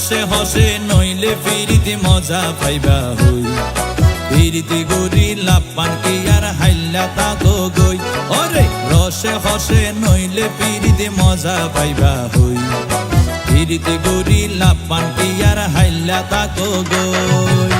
রসে হসে নইলে ফিরিতে মজা পাইবা হই ফিরিতে গরি লাপান কি আর হাইল্লা তাকো গই ওরে রসে হসে নইলে ফিরিতে মজা পাইবা হই ফিরিতে গরি লাপান কি আর হাইল্লা তাকো গই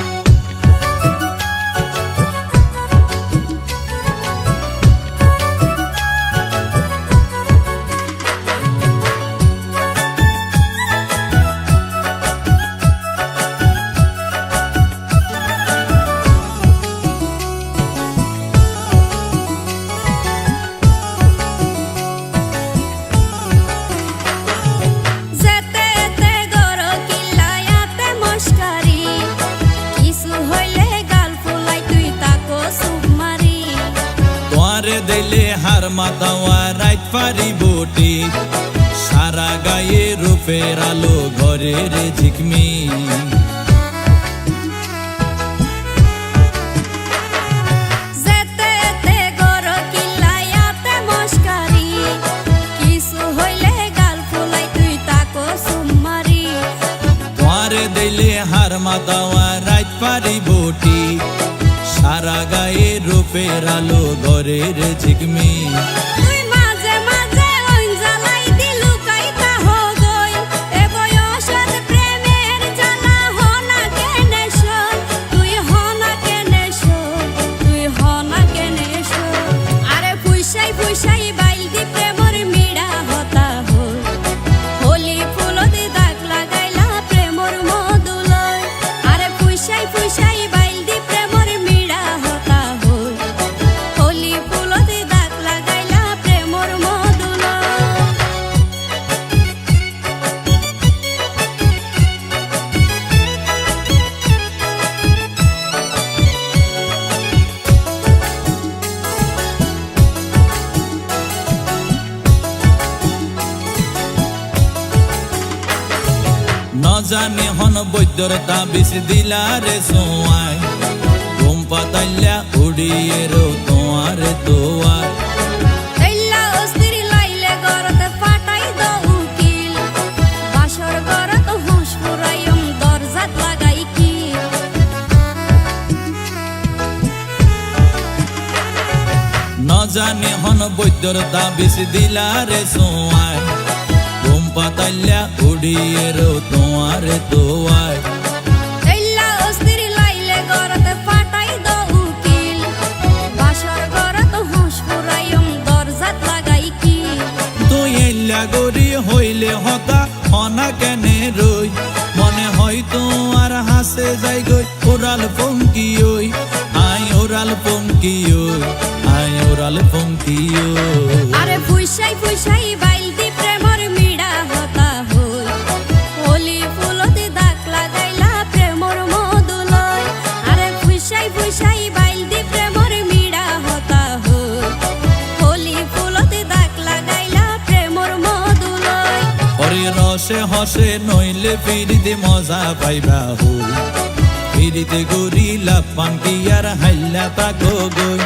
দিলে হার মাতাওয়া রাইত পারি বটি সারা গায়ে রূপের আলো ঘরের ঝিকমি দিলে হার মাতাওয়া রাইত পারি বটি সারা গায়ে রূপের আলো ঘরের ঝিকমি জানি হন বৈদ্যর তাবিজ দিলারে সোয়াই ঘুম পাতাইলা উড়িয়ে রো তোমার দোয়ার জানি হন বৈদ্যর তাবিজ দিলারে সোয়াই ঘুম পাতাইলা উড়িয়ে রো তোমার দোয়ার গরি হইলে হতা হনা কেনে রই মনে হয় তোমার হাসে যাই গই ওরাল পঙ্কি ওই আই ওরাল পঙ্কি ওই আই ওরাল পঙ্কি ওই আরে ফুইসাই ফুইসাই বাইলদি প্রেমর মিড়া হতা হই হোলি ফুলতে দাগ লাগাইলা প্রেমর মধুলয় আরে ফুইসাই ফুইসাই বাইলদি প্রেমর মিড়া হতা হই হোলি ফুলতে দাগ লাগাইলা প্রেমর মধুলয় ওরে রসে হসে নইলে ফিরিতে মজা পাইবা হই ফিরিতে গরি লাপান কি আর হাইল্লা তাকো গই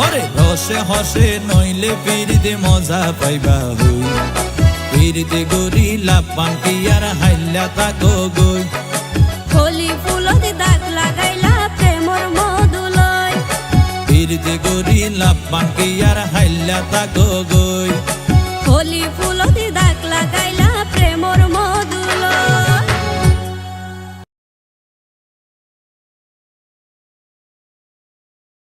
ওরে রসে হসে নইলে ফিরিতে মজা পাইবা হই ফিরিতে গরি লাপান কি আর হাইল্লা তাকো গই হোলি ফুলতে দাগ লাগাইলা প্রেমর মধুলয় ফিরিতে গরি লাপান কি আর হাইল্লা তাকো গই হোলি ফুলতে দাগ লাগাইলা প্রেমর